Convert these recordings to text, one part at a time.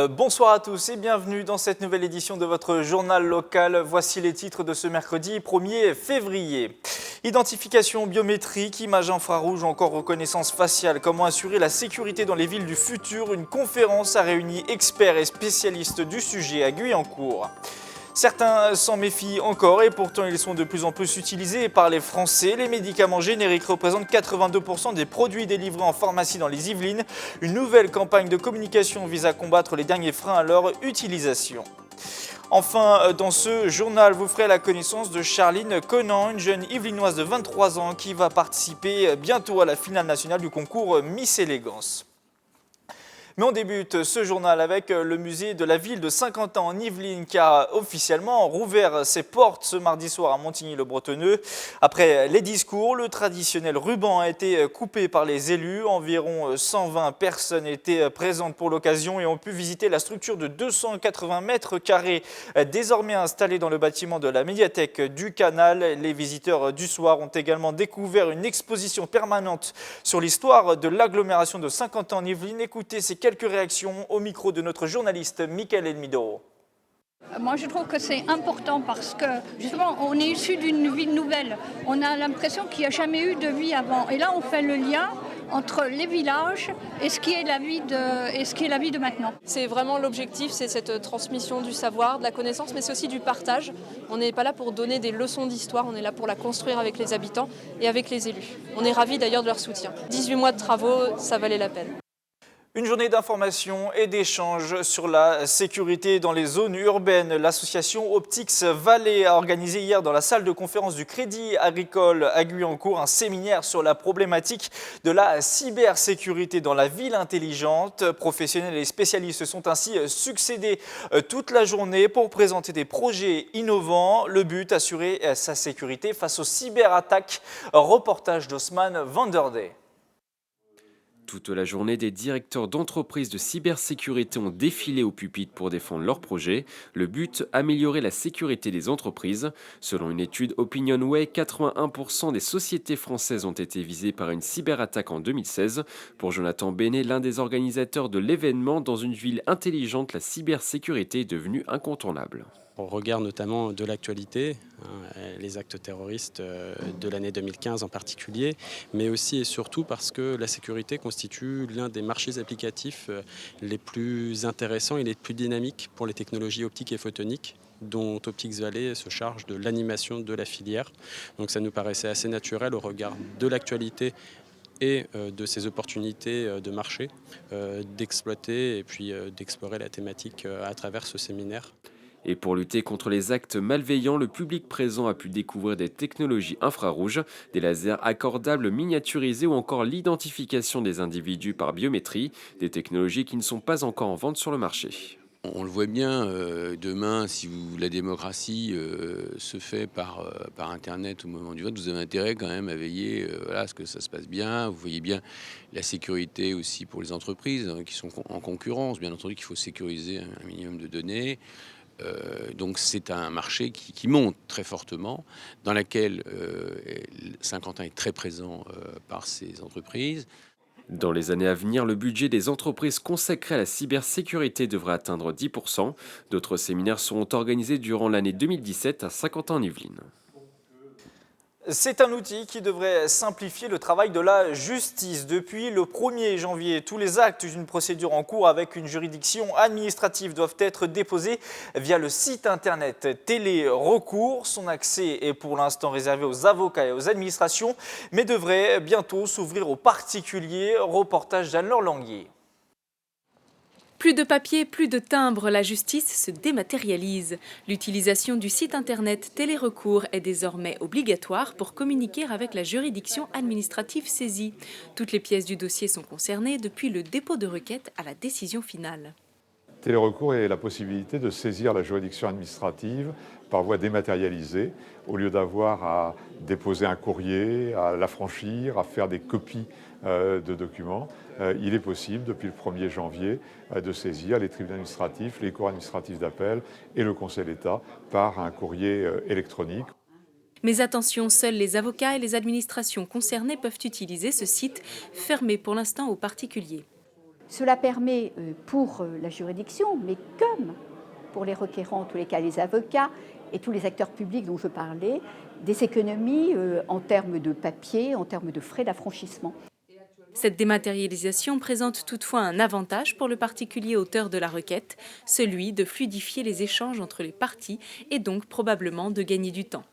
Bonsoir à tous et bienvenue dans cette nouvelle édition de votre journal local. Voici les titres de ce mercredi 1er février. Identification biométrique, images infrarouges ou encore reconnaissance faciale. Comment assurer la sécurité dans les villes du futur? Une conférence a réuni experts et spécialistes du sujet à Guyancourt. Certains s'en méfient encore et pourtant ils sont de plus en plus utilisés par les Français. Les médicaments génériques représentent 82% des produits délivrés en pharmacie dans les Yvelines. Une nouvelle campagne de communication vise à combattre les derniers freins à leur utilisation. Enfin, dans ce journal, vous ferez la connaissance de Charline Conan, une jeune Yvelinoise de 23 ans qui va participer bientôt à la finale nationale du concours Miss Élégance. Mais on débute ce journal avec le musée de la ville de Saint-Quentin en Yvelines qui a officiellement rouvert ses portes ce mardi soir à Montigny-le-Bretonneux. Après les discours, le traditionnel ruban a été coupé par les élus. Environ 120 personnes étaient présentes pour l'occasion et ont pu visiter la structure de 280 mètres carrés désormais installée dans le bâtiment de la médiathèque du Canal. Les visiteurs du soir ont également découvert une exposition permanente sur l'histoire de l'agglomération de Saint-Quentin en Yvelines. Écoutez ces quelques réactions au micro de notre journaliste Michael Elmido. Moi, je trouve que c'est important parce que, justement, on est issu d'une vie nouvelle. On a l'impression qu'il n'y a jamais eu de vie avant. Et là, on fait le lien entre les villages et ce qui est la vie de maintenant. C'est vraiment l'objectif, c'est cette transmission du savoir, de la connaissance, mais c'est aussi du partage. On n'est pas là pour donner des leçons d'histoire, on est là pour la construire avec les habitants et avec les élus. On est ravis d'ailleurs de leur soutien. 18 mois de travaux, ça valait la peine. Une journée d'information et d'échange sur la sécurité dans les zones urbaines. L'association Optics Valais a organisé hier dans la salle de conférence du Crédit Agricole à Guyancourt un séminaire sur la problématique de la cybersécurité dans la ville intelligente. Professionnels et spécialistes sont ainsi succédés toute la journée pour présenter des projets innovants. Le but, assurer sa sécurité face aux cyberattaques. Reportage d'Osman Vanderde. Toute la journée, des directeurs d'entreprises de cybersécurité ont défilé au pupitre pour défendre leurs projets. Le but, améliorer la sécurité des entreprises. Selon une étude OpinionWay, 81% des sociétés françaises ont été visées par une cyberattaque en 2016. Pour Jonathan Bénet, l'un des organisateurs de l'événement, dans une ville intelligente, la cybersécurité est devenue incontournable. Au regard notamment de l'actualité, les actes terroristes de l'année 2015 en particulier, mais aussi et surtout parce que la sécurité constitue l'un des marchés applicatifs les plus intéressants et les plus dynamiques pour les technologies optiques et photoniques, dont Optics Valais se charge de l'animation de la filière. Donc ça nous paraissait assez naturel au regard de l'actualité et de ces opportunités de marché, d'exploiter et puis d'explorer la thématique à travers ce séminaire. Et pour lutter contre les actes malveillants, le public présent a pu découvrir des technologies infrarouges, des lasers accordables miniaturisés ou encore l'identification des individus par biométrie, des technologies qui ne sont pas encore en vente sur le marché. On le voit bien, demain, si la démocratie se fait par Internet au moment du vote, vous avez intérêt quand même à veiller à ce que ça se passe bien. Vous voyez bien la sécurité aussi pour les entreprises qui sont en concurrence. Bien entendu qu'il faut sécuriser un minimum de données. Donc c'est un marché qui monte très fortement, dans laquelle Saint-Quentin est très présent par ces entreprises. Dans les années à venir, le budget des entreprises consacré à la cybersécurité devrait atteindre 10%. D'autres séminaires seront organisés durant l'année 2017 à Saint-Quentin-en-Yvelines. C'est un outil qui devrait simplifier le travail de la justice. Depuis le 1er janvier, tous les actes d'une procédure en cours avec une juridiction administrative doivent être déposés via le site internet Télé-Recours. Son accès est pour l'instant réservé aux avocats et aux administrations, mais devrait bientôt s'ouvrir aux particuliers. Reportage d'Anne-Laure Languier. Plus de papier, plus de timbres, la justice se dématérialise. L'utilisation du site internet Télé-Recours est désormais obligatoire pour communiquer avec la juridiction administrative saisie. Toutes les pièces du dossier sont concernées depuis le dépôt de requête à la décision finale. Télé-Recours est la possibilité de saisir la juridiction administrative par voie dématérialisée, au lieu d'avoir à déposer un courrier, à l'affranchir, à faire des copies de documents. Il est possible, depuis le 1er janvier, de saisir les tribunaux administratifs, les cours administratifs d'appel et le Conseil d'État par un courrier électronique. Mais attention, seuls les avocats et les administrations concernées peuvent utiliser ce site, fermé pour l'instant aux particuliers. Cela permet pour la juridiction, mais comme pour les requérants, en tous les cas les avocats et tous les acteurs publics dont je parlais, des économies en termes de papier, en termes de frais d'affranchissement. Cette dématérialisation présente toutefois un avantage pour le particulier auteur de la requête, celui de fluidifier les échanges entre les parties et donc probablement de gagner du temps.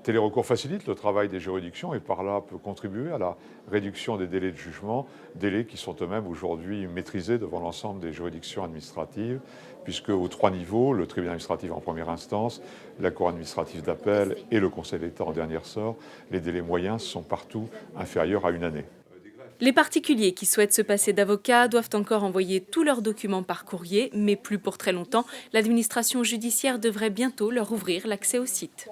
Télérecours facilite le travail des juridictions et par là peut contribuer à la réduction des délais de jugement, délais qui sont eux-mêmes aujourd'hui maîtrisés devant l'ensemble des juridictions administratives, puisque aux 3 niveaux, le tribunal administratif en première instance, la cour administrative d'appel et le Conseil d'État en dernier ressort, les délais moyens sont partout inférieurs à 1 année. Les particuliers qui souhaitent se passer d'avocat doivent encore envoyer tous leurs documents par courrier, mais plus pour très longtemps. L'administration judiciaire devrait bientôt leur ouvrir l'accès au site.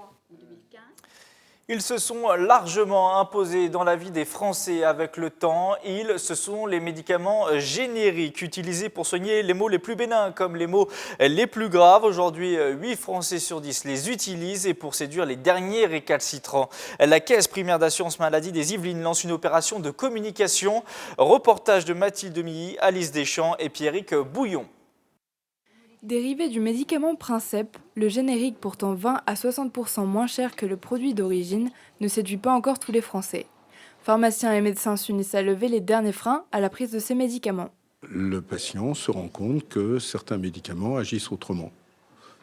Ils se sont largement imposés dans la vie des Français avec le temps. Ce sont les médicaments génériques utilisés pour soigner les maux les plus bénins comme les maux les plus graves. Aujourd'hui, 8 Français sur 10 les utilisent et pour séduire les derniers récalcitrants. La Caisse primaire d'assurance maladie des Yvelines lance une opération de communication. Reportage de Mathilde Milly, Alice Deschamps et Pierrick Bouillon. Dérivé du médicament Princep, le générique pourtant 20 à 60% moins cher que le produit d'origine ne séduit pas encore tous les Français. Pharmaciens et médecins s'unissent à lever les derniers freins à la prise de ces médicaments. Le patient se rend compte que certains médicaments agissent autrement.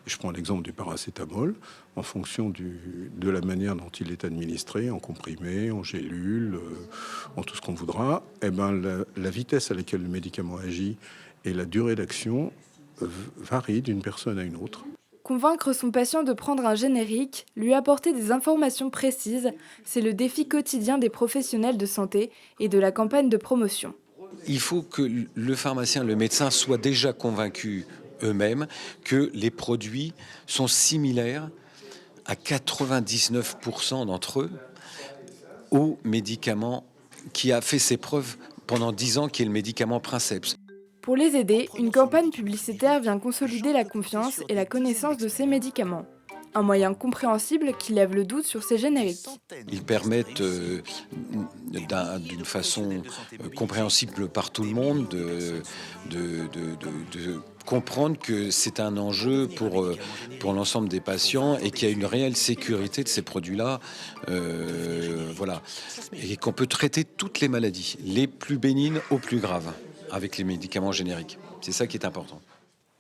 Je prends l'exemple du paracétamol. En fonction de la manière dont il est administré, en comprimé, en gélule, en tout ce qu'on voudra, la vitesse à laquelle le médicament agit et la durée d'action varie d'une personne à une autre. Convaincre son patient de prendre un générique, lui apporter des informations précises, c'est le défi quotidien des professionnels de santé et de la campagne de promotion. Il faut que le pharmacien, le médecin soient déjà convaincus eux-mêmes que les produits sont similaires à 99% d'entre eux au médicament qui a fait ses preuves pendant 10 ans, qui est le médicament Princeps. Pour les aider, une campagne publicitaire vient consolider la confiance et la connaissance de ces médicaments. Un moyen compréhensible qui lève le doute sur ces génériques. Ils permettent d'une façon compréhensible par tout le monde de comprendre que c'est un enjeu pour l'ensemble des patients et qu'il y a une réelle sécurité de ces produits-là. Voilà. Et qu'on peut traiter toutes les maladies, les plus bénignes aux plus graves, avec les médicaments génériques. C'est ça qui est important.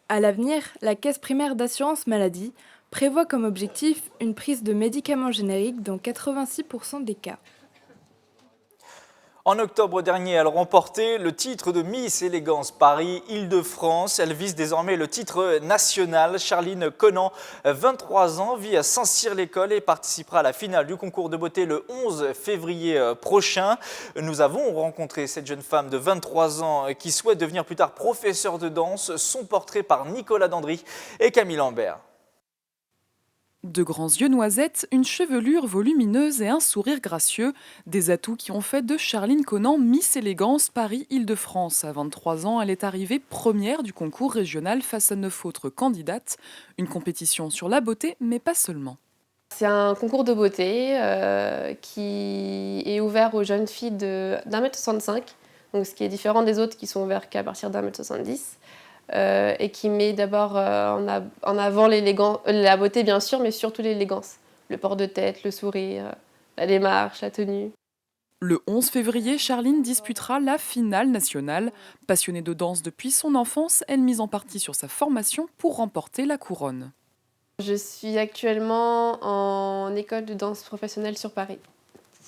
À l'avenir, la Caisse primaire d'assurance maladie prévoit comme objectif une prise de médicaments génériques dans 86% des cas. En octobre dernier, elle remportait le titre de Miss Élégance Paris-Île-de-France. Elle vise désormais le titre national. Charline Conan, 23 ans, vit à Saint-Cyr-l'École et participera à la finale du concours de beauté le 11 février prochain. Nous avons rencontré cette jeune femme de 23 ans qui souhaite devenir plus tard professeure de danse. Son portrait par Nicolas Dandry et Camille Lambert. De grands yeux noisettes, une chevelure volumineuse et un sourire gracieux, des atouts qui ont fait de Charline Conan Miss Élégance Paris-Île-de-France. À 23 ans, elle est arrivée première du concours régional face à 9 autres candidates. Une compétition sur la beauté, mais pas seulement. C'est un concours de beauté qui est ouvert aux jeunes filles d'1m65, donc ce qui est différent des autres qui sont ouverts qu'à partir d'1m70. Et qui met d'abord en avant la beauté bien sûr, mais surtout l'élégance. Le port de tête, le sourire, la démarche, la tenue. Le 11 février, Charline disputera la finale nationale. Passionnée de danse depuis son enfance, elle mise en partie sur sa formation pour remporter la couronne. Je suis actuellement en école de danse professionnelle sur Paris,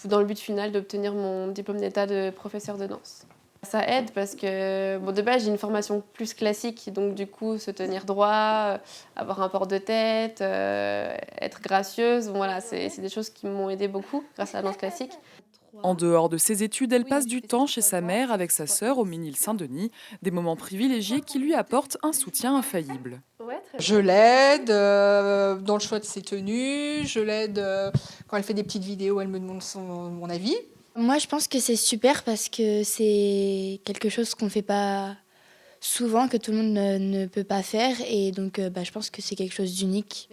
dans le but final d'obtenir mon diplôme d'état de professeur de danse. Ça aide parce que de base j'ai une formation plus classique, donc du coup se tenir droit, avoir un port de tête, être gracieuse, voilà, c'est des choses qui m'ont aidé beaucoup grâce à la danse classique. En dehors de ses études, elle passe du temps chez sa mère avec sa sœur au Ménil-Saint-Denis, des moments privilégiés qui lui apportent un soutien infaillible. Je l'aide dans le choix de ses tenues, je l'aide quand elle fait des petites vidéos, elle me demande mon avis. Moi, je pense que c'est super parce que c'est quelque chose qu'on ne fait pas souvent, que tout le monde ne peut pas faire. Et donc, je pense que c'est quelque chose d'unique.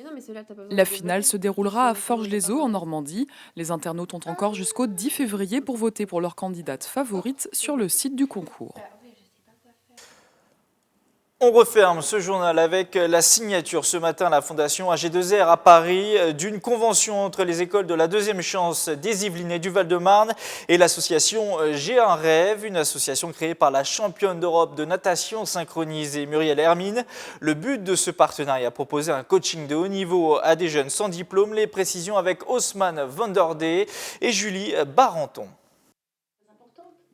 La finale se déroulera à Forges-les-Eaux, en Normandie. Les internautes ont encore jusqu'au 10 février pour voter pour leur candidate favorite sur le site du concours. On referme ce journal avec la signature ce matin à la Fondation AG2R à Paris d'une convention entre les écoles de la deuxième chance des Yvelines et du Val-de-Marne et l'association J'ai un rêve, une association créée par la championne d'Europe de natation synchronisée Muriel Hermine. Le but de ce partenariat, proposer un coaching de haut niveau à des jeunes sans diplôme. Les précisions avec Haussmann Vanderdé et Julie Barenton.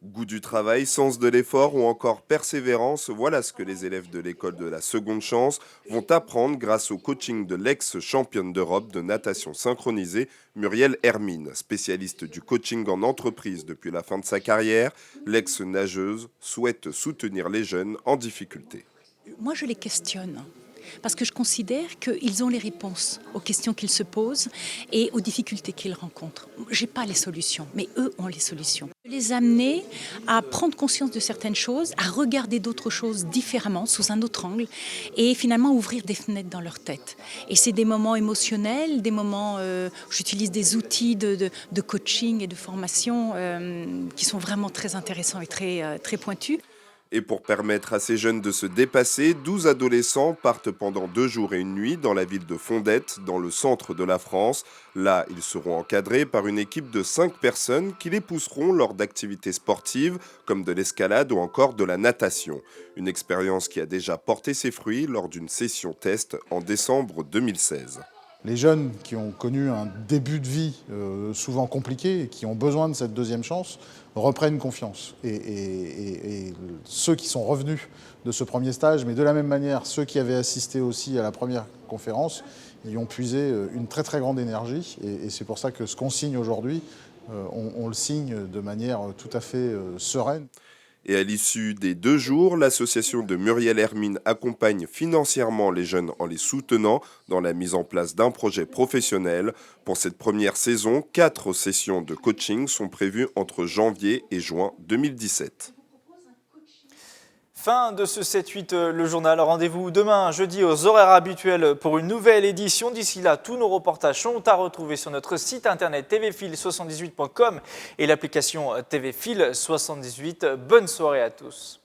Goût du travail, sens de l'effort ou encore persévérance, voilà ce que les élèves de l'école de la seconde chance vont apprendre grâce au coaching de l'ex-championne d'Europe de natation synchronisée, Muriel Hermine. Spécialiste du coaching en entreprise depuis la fin de sa carrière, l'ex-nageuse souhaite soutenir les jeunes en difficulté. Moi, je les questionne. Parce que je considère qu'ils ont les réponses aux questions qu'ils se posent et aux difficultés qu'ils rencontrent. Je n'ai pas les solutions, mais eux ont les solutions. Les amener à prendre conscience de certaines choses, à regarder d'autres choses différemment, sous un autre angle, et finalement ouvrir des fenêtres dans leur tête. Et c'est des moments émotionnels, des moments où j'utilise des outils de coaching et de formation qui sont vraiment très intéressants et très pointus. Et pour permettre à ces jeunes de se dépasser, 12 adolescents partent pendant 2 jours et une nuit dans la ville de Fondettes, dans le centre de la France. Là, ils seront encadrés par une équipe de 5 personnes qui les pousseront lors d'activités sportives comme de l'escalade ou encore de la natation. Une expérience qui a déjà porté ses fruits lors d'une session test en décembre 2016. Les jeunes qui ont connu un début de vie souvent compliqué et qui ont besoin de cette deuxième chance reprennent confiance. Et ceux qui sont revenus de ce premier stage, mais de la même manière, ceux qui avaient assisté aussi à la première conférence, y ont puisé une très très grande énergie. Et c'est pour ça que ce qu'on signe aujourd'hui, on le signe de manière tout à fait sereine. Et à l'issue des 2 jours, l'association de Muriel Hermine accompagne financièrement les jeunes en les soutenant dans la mise en place d'un projet professionnel. Pour cette première saison, 4 sessions de coaching sont prévues entre janvier et juin 2017. Fin de ce 7-8, le journal. Rendez-vous demain, jeudi, aux horaires habituels pour une nouvelle édition. D'ici là, tous nos reportages sont à retrouver sur notre site internet tvfil78.com et l'application TVFil78. Bonne soirée à tous.